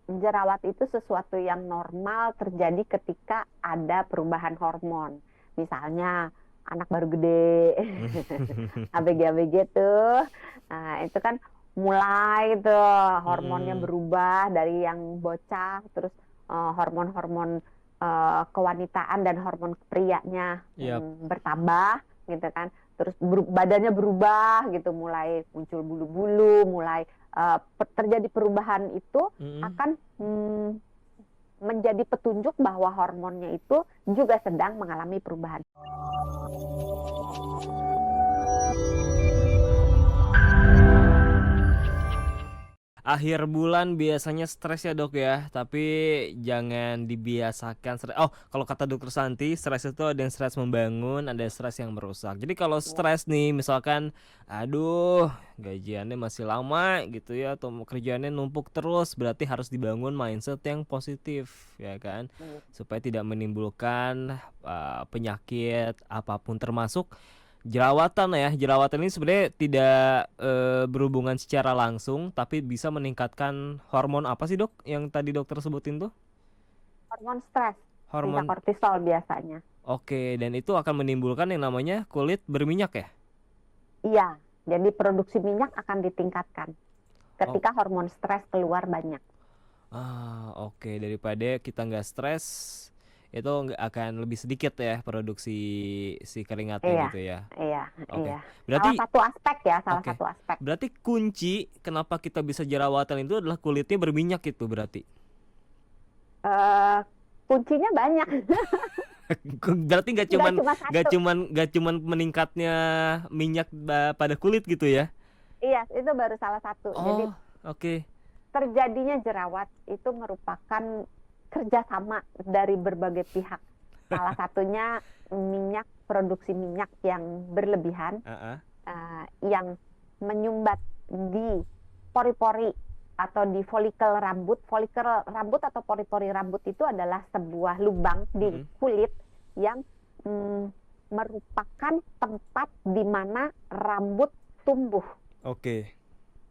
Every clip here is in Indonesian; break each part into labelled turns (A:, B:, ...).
A: jerawat itu sesuatu yang normal terjadi ketika ada perubahan hormon. Misalnya anak baru gede, ABG-ABG tuh, nah itu kan mulai tuh hormonnya
B: Mm-mm.
A: berubah dari yang bocah, terus hormon-hormon kewanitaan dan hormon prianya
B: Yap.
A: bertambah gitu kan. Terus badannya berubah gitu, mulai muncul bulu-bulu, mulai terjadi perubahan itu
B: Mm-mm.
A: akan menjadi petunjuk bahwa hormonnya itu juga sedang mengalami perubahan.
B: Akhir bulan biasanya stres ya dok ya, tapi jangan dibiasakan stres. Oh, kalau kata dokter Santi, stres itu ada yang stres membangun, ada yang stres yang merusak. Jadi kalau
A: Ya.
B: stres nih, misalkan, aduh, gajiannya masih lama gitu ya, atau kerjaannya numpuk terus, berarti harus dibangun mindset yang positif, ya kan,
A: Hmm.
B: supaya tidak menimbulkan penyakit apapun termasuk jerawatan ya. Jerawatan ini sebenarnya tidak berhubungan secara langsung, tapi bisa meningkatkan hormon apa sih dok? Yang tadi dokter sebutin tuh?
A: Hormon stres, tidak
B: Hormon.
A: kortisol biasanya.
B: Oke, dan itu akan menimbulkan yang namanya kulit berminyak ya?
A: Iya, jadi produksi minyak akan ditingkatkan
B: Oh,
A: ketika hormon stres keluar banyak.
B: oke. Daripada kita nggak stres, itu nggak akan lebih sedikit ya produksi si keringatnya
A: Iya,
B: gitu ya.
A: iya, iya.
B: Oke,
A: Salah
B: berarti
A: satu aspek ya, salah
B: oke.
A: satu aspek.
B: Berarti kunci kenapa kita bisa jerawatan itu adalah kulitnya berminyak itu berarti.
A: eh Kuncinya banyak,
B: Berarti
A: nggak cuma satu.
B: nggak cuman meningkatnya minyak pada kulit gitu ya?
A: Iya, itu baru salah satu. Jadi
B: Oh, oke.
A: terjadinya jerawat itu merupakan kerjasama dari berbagai pihak. Salah satunya minyak, produksi minyak yang berlebihan,
B: Ah,
A: yang menyumbat di pori-pori atau di folikel rambut. Folikel rambut atau pori-pori rambut itu adalah sebuah lubang di
B: mm-mm.
A: kulit yang mm, merupakan tempat di mana rambut tumbuh.
B: Oke.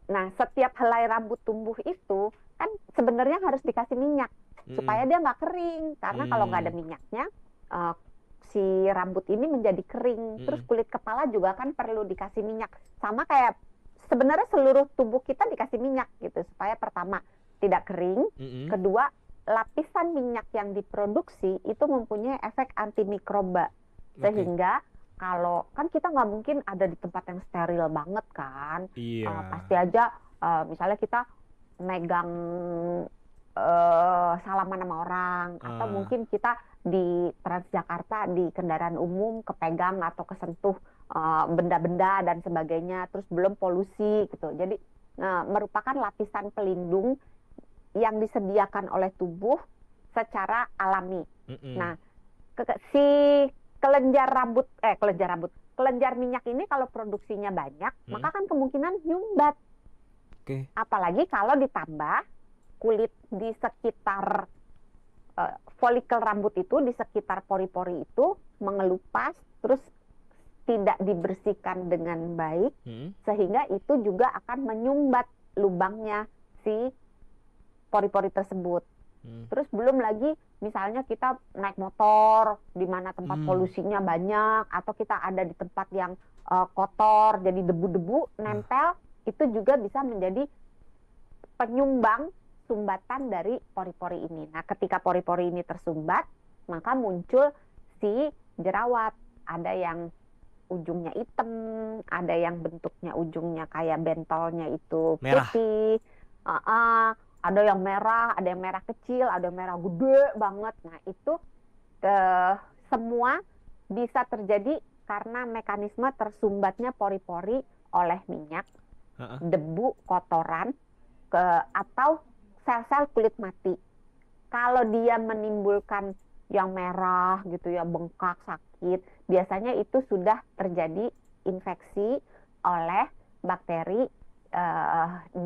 A: Nah, setiap helai rambut tumbuh itu kan sebenarnya harus dikasih minyak supaya
B: Mm-mm.
A: dia nggak kering. Karena kalau nggak ada
B: Mm.
A: minyaknya, eh, si rambut ini menjadi kering. Terus
B: Mm-mm.
A: kulit kepala juga kan perlu dikasih minyak. Sama kayak sebenarnya seluruh tubuh kita dikasih minyak gitu supaya pertama tidak kering,
B: Mm-mm.
A: kedua lapisan minyak yang diproduksi itu mempunyai efek antimikroba
B: Oke.
A: sehingga kalau kan kita nggak mungkin ada di tempat yang steril banget kan.
B: Iya.
A: Pasti aja misalnya kita megang salaman sama orang atau
B: Ah,
A: mungkin kita di Transjakarta di kendaraan umum kepegang atau kesentuh benda-benda dan sebagainya, terus belum polusi gitu. Jadi merupakan lapisan pelindung yang disediakan oleh tubuh secara alami.
B: mm-mm.
A: Nah, si kelenjar minyak ini kalau produksinya banyak, maka
B: Mm-mm.
A: kan kemungkinan nyumbat.
B: Oke.
A: Apalagi kalau ditambah kulit di sekitar folikel rambut itu, di sekitar pori-pori itu mengelupas, terus tidak dibersihkan dengan baik,
B: Mm-mm.
A: sehingga itu juga akan menyumbat lubangnya si pori-pori tersebut.
B: Mm.
A: Terus belum lagi misalnya kita naik motor di mana tempat
B: Mm.
A: polusinya banyak atau kita ada di tempat yang kotor jadi debu-debu
B: Ah,
A: nempel, itu juga bisa menjadi penyumbang sumbatan dari pori-pori ini. Nah, ketika pori-pori ini tersumbat, maka muncul si jerawat. Ada yang ujungnya hitam, ada yang bentuknya ujungnya kayak bentolnya itu
B: merah.
A: putih, uh, uh, ada yang merah, ada yang merah kecil, ada yang merah gede banget. Nah, itu semua bisa terjadi karena mekanisme tersumbatnya pori-pori oleh minyak,
B: Ah,
A: debu, kotoran, atau sel-sel kulit mati. Kalau dia menimbulkan yang merah gitu ya, bengkak, sakit, biasanya itu sudah terjadi infeksi oleh bakteri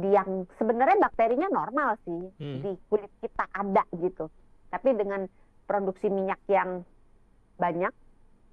A: yang sebenarnya bakterinya normal sih
B: mm.
A: di kulit kita ada gitu. Tapi dengan produksi minyak yang banyak,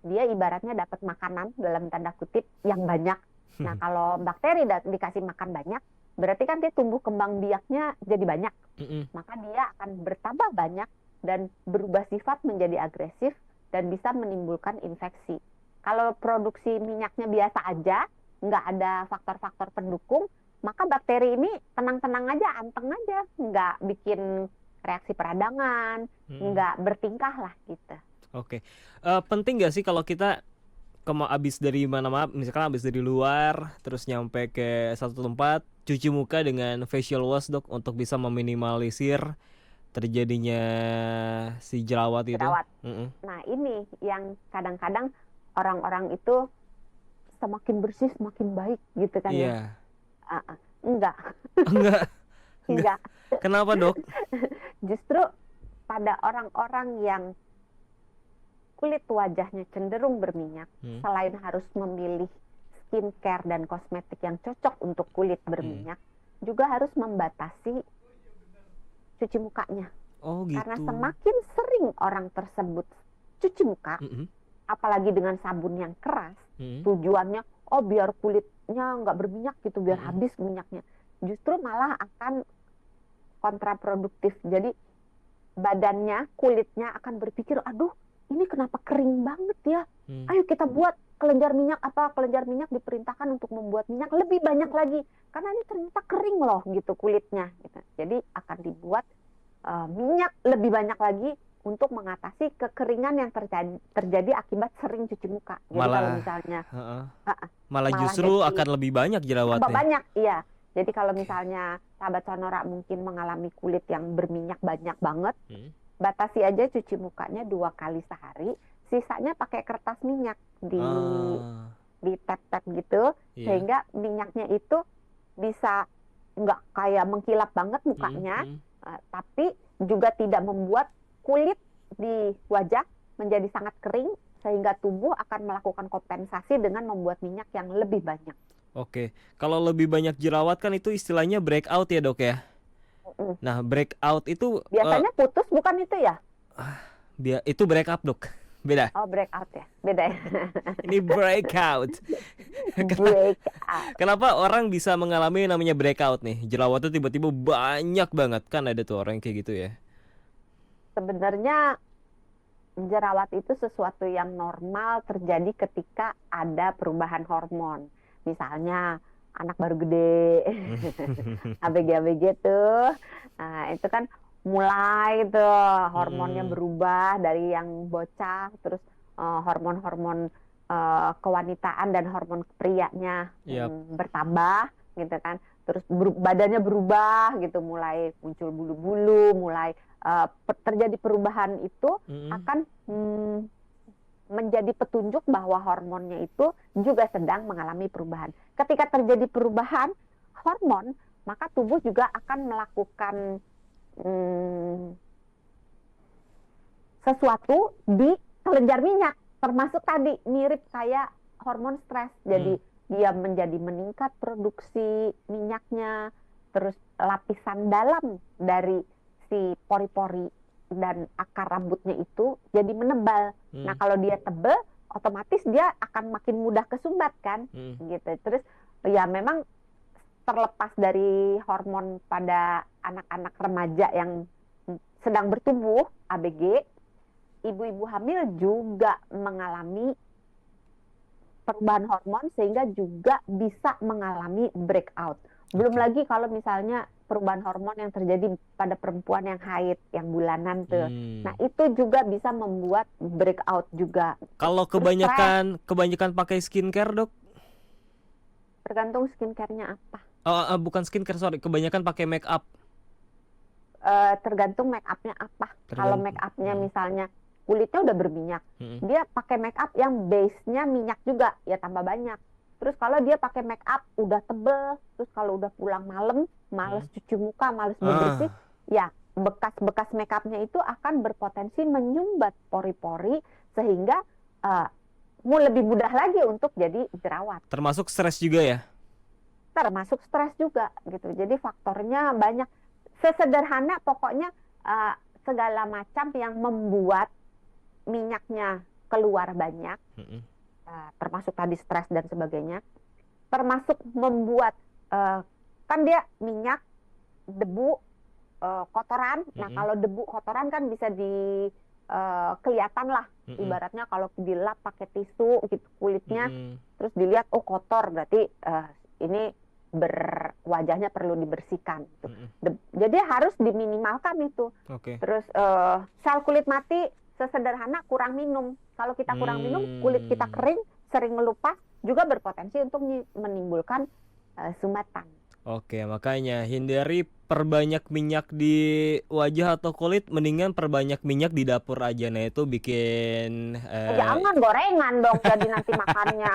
A: dia ibaratnya dapat makanan dalam tanda kutip yang banyak. Nah, kalau bakteri dikasih makan banyak, berarti kan dia tumbuh kembang biaknya jadi banyak.
B: Mm-mm.
A: Maka dia akan bertambah banyak dan berubah sifat menjadi agresif dan bisa menimbulkan infeksi. Kalau produksi minyaknya biasa aja, nggak ada faktor-faktor pendukung, maka bakteri ini tenang-tenang aja, anteng aja, nggak bikin reaksi peradangan,
B: Mm-mm.
A: nggak bertingkah lah gitu.
B: Oke. Penting nggak sih kalau kita abis dari mana, misalkan abis dari luar terus nyampe ke satu tempat, cuci muka dengan facial wash, Dok, untuk bisa meminimalisir terjadinya si jerawat itu?
A: Jerawat.
B: Mm-mm.
A: Nah, ini yang kadang-kadang orang-orang itu semakin bersih semakin baik gitu kan ya.
B: Iya.
A: Enggak,
B: Enggak, enggak.
A: enggak.
B: Kenapa, Dok?
A: Justru pada orang-orang yang kulit wajahnya cenderung berminyak,
B: Hmm.
A: selain harus memilih skincare dan kosmetik yang cocok untuk kulit berminyak, juga harus membatasi cuci mukanya.
B: Oh
A: Karena
B: gitu.
A: semakin sering orang tersebut cuci muka,
B: Mm-mm.
A: apalagi dengan sabun yang keras,
B: Mm-mm.
A: tujuannya, oh biar kulitnya nggak berminyak gitu, biar
B: Mm-mm.
A: habis minyaknya. Justru malah akan kontraproduktif. Jadi badannya, kulitnya akan berpikir, aduh, ini kenapa kering banget ya?
B: Hmm.
A: Ayo kita buat kelenjar minyak. Apa kelenjar minyak diperintahkan untuk membuat minyak lebih banyak lagi, karena ini ternyata kering loh gitu kulitnya gitu. Jadi akan dibuat minyak lebih banyak lagi untuk mengatasi kekeringan yang terjadi akibat sering cuci muka. Jadi kalau
B: Malah,
A: misalnya
B: heeh.
A: uh-uh,
B: Malah
A: malah
B: justru
A: jadi
B: akan lebih banyak
A: tambah
B: jerawatnya.
A: banyak, iya. Jadi kalau misalnya sahabat Sonora mungkin mengalami kulit yang berminyak banyak banget,
B: Hmm.
A: batasi aja cuci mukanya 2 kali sehari, sisanya pakai kertas minyak
B: Ah,
A: di tap-tap gitu,
B: iya.
A: sehingga minyaknya itu bisa nggak kayak mengkilap banget
B: Mm-mm.
A: mukanya,
B: Mm-mm.
A: tapi juga tidak membuat kulit di wajah menjadi sangat kering, sehingga tubuh akan melakukan kompensasi dengan membuat minyak yang lebih banyak.
B: Oke, kalau lebih banyak jerawat kan itu istilahnya breakout ya, Dok ya.
A: Mm.
B: Nah, breakout itu
A: Biasanya putus bukan itu ya?
B: itu break up, Dok. Beda.
A: Oh, breakout ya, beda ya.
B: Ini breakout.
A: Breakout.
B: Kenapa orang bisa mengalami namanya breakout nih? Jerawatnya tiba-tiba banyak banget, kan ada tuh orang yang kayak gitu ya.
A: Sebenarnya jerawat itu sesuatu yang normal terjadi ketika ada perubahan hormon. Misalnya anak baru gede, ABG-ABG tuh, nah, itu kan mulai tuh hormonnya berubah dari yang bocah, terus hormon-hormon kewanitaan dan hormon prianya
B: Yap.
A: bertambah gitu kan. Terus badannya berubah gitu, mulai muncul bulu-bulu, mulai terjadi perubahan itu akan menjadi petunjuk bahwa hormonnya itu juga sedang mengalami perubahan. Ketika terjadi perubahan hormon, maka tubuh juga akan melakukan sesuatu di kelenjar minyak, termasuk tadi mirip kayak hormon stres. Jadi dia menjadi meningkat produksi minyaknya, terus lapisan dalam dari si pori-pori dan akar rambutnya itu jadi menebal. Nah, kalau dia tebal, otomatis dia akan makin mudah kesumbat kan, gitu. Terus ya memang terlepas dari hormon pada anak-anak remaja yang sedang bertumbuh, ABG, ibu-ibu hamil juga mengalami perubahan hormon sehingga juga bisa mengalami breakout. Belum lagi kalau misalnya perubahan hormon yang terjadi pada perempuan yang haid, yang bulanan tuh. Nah, itu juga bisa membuat breakout juga.
B: Kalau kebanyakan pakai skincare, Dok?
A: Tergantung skincare-nya apa.
B: Bukan skincare, sorry, kebanyakan pakai make up.
A: Tergantung make up-nya apa. Kalau make up-nya misalnya kulitnya udah berminyak, dia pakai make up yang base-nya minyak juga, ya tambah banyak. Terus kalau dia pakai make up udah tebel, terus kalau udah pulang malam, males cuci muka, males bersih, ya bekas-bekas make up-nya itu akan berpotensi menyumbat pori-pori sehingga lebih mudah lagi untuk jadi jerawat.
B: Termasuk stres juga ya?
A: Termasuk stres juga gitu. Jadi faktornya banyak. Sesederhana pokoknya segala macam yang membuat minyaknya keluar banyak, termasuk tadi stres dan sebagainya, termasuk membuat kan dia minyak, debu, kotoran. Nah,
B: Mm-mm.
A: kalau debu kotoran kan bisa kelihatan lah.
B: Mm-mm.
A: Ibaratnya kalau dilap pakai tisu gitu kulitnya,
B: Mm-mm.
A: terus dilihat oh kotor, berarti ini wajahnya perlu dibersihkan gitu.
B: Mm-mm.
A: Jadi harus diminimalkan itu.
B: Oke.
A: Terus sel kulit mati sesederhana kurang minum. Kalau kita kurang minum, kulit kita kering, sering melupas, juga berpotensi untuk menimbulkan sumbatan.
B: Oke, makanya hindari perbanyak minyak di wajah atau kulit, mendingan perbanyak minyak di dapur aja. Nah, itu bikin
A: Jangan gorengan dong jadi nanti makannya.